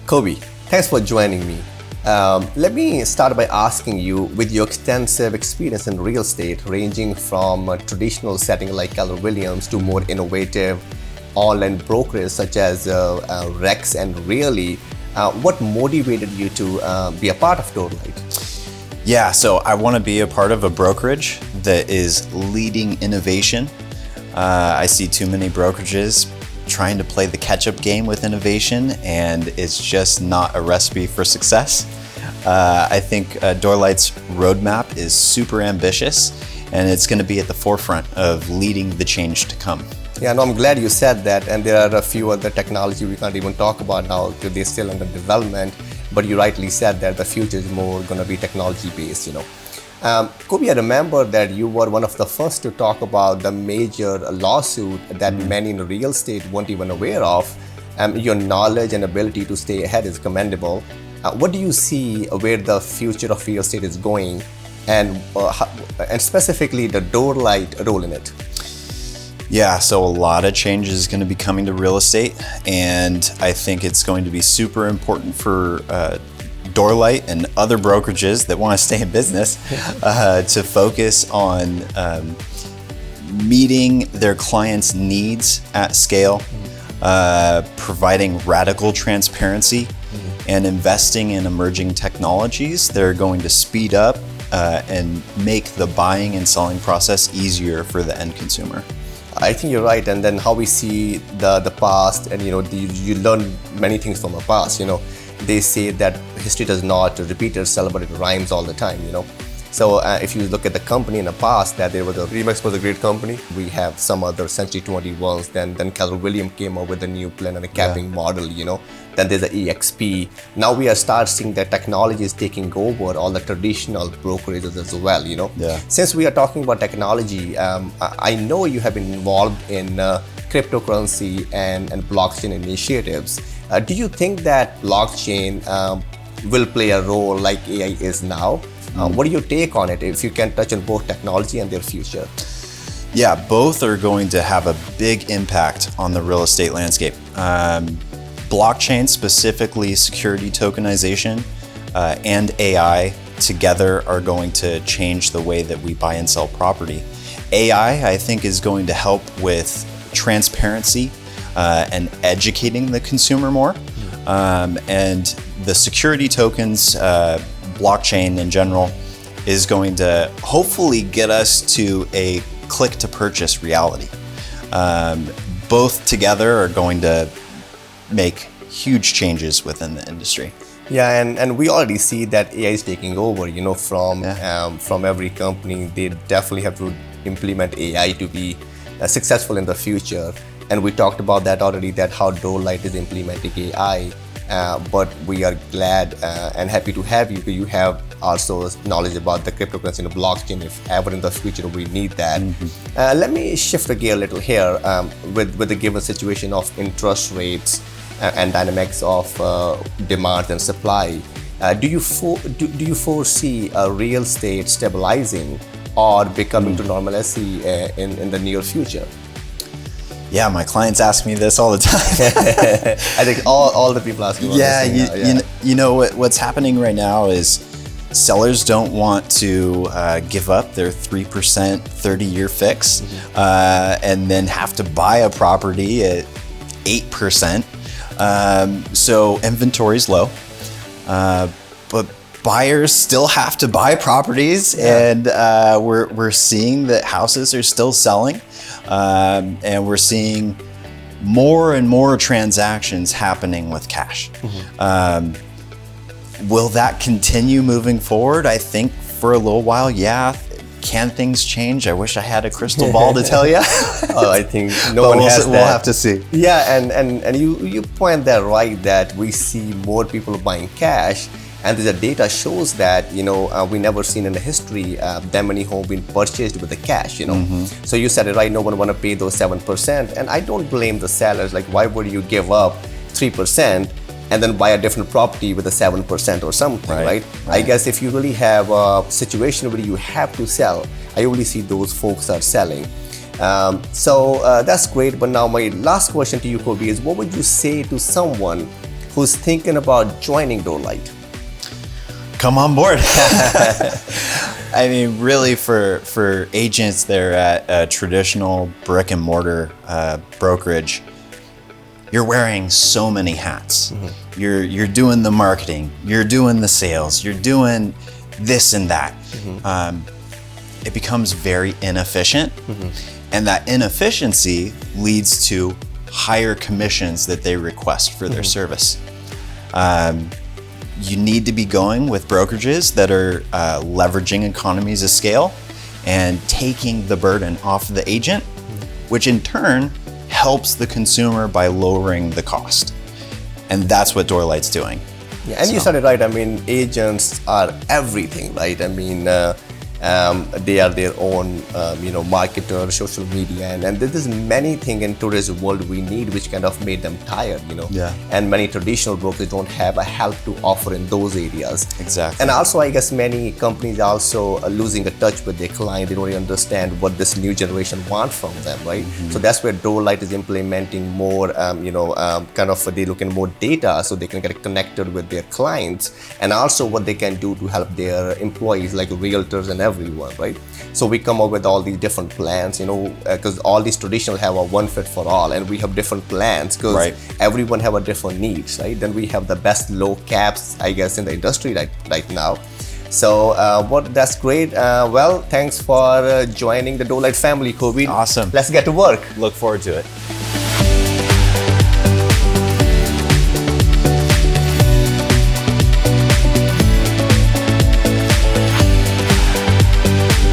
Colbie, thanks for joining me. Let me start by asking you, with your extensive experience in real estate, ranging from a traditional setting like Keller Williams to more innovative online brokers such as Rex and Really, what motivated you to be a part of Doorlight? Yeah, so I want to be a part of a brokerage that is leading innovation. I see too many brokerages trying to play the catch-up game with innovation, and it's just not a recipe for success. I think Doorlight's roadmap is super ambitious, and it's going to be at the forefront of leading the change to come. Yeah, no, I'm glad you said that, and there are a few other technology we can't even talk about now because they're still under development, but you rightly said that the future is more going to be technology-based, Colbie, I remember that you were one of the first to talk about the major lawsuit that many in real estate weren't even aware of. Your knowledge and ability to stay ahead is commendable. What do you see where the future of real estate is going, and specifically the Doorlight role in it? Yeah, so a lot of change is going to be coming to real estate, and I think it's going to be super important for Doorlight and other brokerages that want to stay in business to focus on meeting their clients' needs at scale, providing radical transparency, and investing in emerging technologies that are going to speed up and make the buying and selling process easier for the end consumer. I think you're right, and then how we see the past, and you learn many things from the past. They say that history does not repeat itself, but it rhymes all the time. So if you look at the company in the past, that there was Remax was a great company. We have some other Century 21s. Then Keller Williams came up with a new plan and a capping model. Then there's the EXP. Now we are start seeing that technology is taking over all the traditional brokerages as well. Since we are talking about technology, I know you have been involved in cryptocurrency and blockchain initiatives. Do you think that blockchain will play a role like AI is now? What do you take on it, if you can touch on both technology and their future? Yeah, both are going to have a big impact on the real estate landscape. Blockchain, specifically security tokenization, and AI together are going to change the way that we buy and sell property. AI, I think, is going to help with transparency and educating the consumer more. And the security tokens, blockchain in general, is going to hopefully get us to a click-to-purchase reality. Both together are going to make huge changes within the industry. Yeah, and we already see that AI is taking over, from every company. They definitely have to implement AI to be successful in the future. And we talked about that already, that how Doorlight is implementing AI. But we are glad and happy to have you, because you have also knowledge about the cryptocurrency and the blockchain, if ever in the future we need that. Let me shift the gear a little here with the given situation of interest rates and dynamics of demand and supply. Do you foresee real estate stabilizing or becoming to normalcy in the near future? Yeah, my clients ask me this all the time. I think all the people ask me about this. What's happening right now is sellers don't want to give up their 3% 30-year fix and then have to buy a property at 8%. So inventory is low, but buyers still have to buy properties, and we're seeing that houses are still selling. And we're seeing more and more transactions happening with cash. Will that continue moving forward? I think for a little while, yeah. Can things change? I wish I had a crystal ball to tell you. I think no one has that. We'll have to see. Yeah, and you point that right, that we see more people buying cash. And the data shows that, we never seen in the history that many homes being purchased with the cash, So you said it right, no one want to pay those 7%. And I don't blame the sellers. Like, why would you give up 3% and then buy a different property with a 7% or something, right? I guess if you really have a situation where you have to sell, I only see those folks are selling. So that's great. But now my last question to you, Colbie, is what would you say to someone who's thinking about joining Doorlight? Come on board. I mean, really, for agents that are at a traditional brick and mortar brokerage, you're wearing so many hats. Mm-hmm. You're doing the marketing, you're doing the sales, you're doing this and that. Mm-hmm. It becomes very inefficient, mm-hmm. and that inefficiency leads to higher commissions that they request for their mm-hmm. service. You need to be going with brokerages that are leveraging economies of scale and taking the burden off of the agent, which in turn helps the consumer by lowering the cost. And that's what Doorlight's doing. Yeah, and you said it right. I mean, agents are everything, right? I mean, they are their own, marketer, social media, and there's many things in today's world we need, which kind of made them tired, Yeah. And many traditional brokers don't have a help to offer in those areas. Exactly. And also, I guess many companies are also losing a touch with their client. They don't really understand what this new generation wants from them, right? Mm-hmm. So that's where Doorlight is implementing more, they're looking more data so they can get connected with their clients, and also what they can do to help their employees, like realtors and everyone, right? So we come up with all these different plans, because all these traditional have a one fit for all, and we have different plans because right. everyone have a different needs, right? Then we have the best low caps, I guess, in the industry right now. So that's great. Well, thanks for joining the Doorlight family, Colbie. Awesome. Let's get to work. Look forward to it.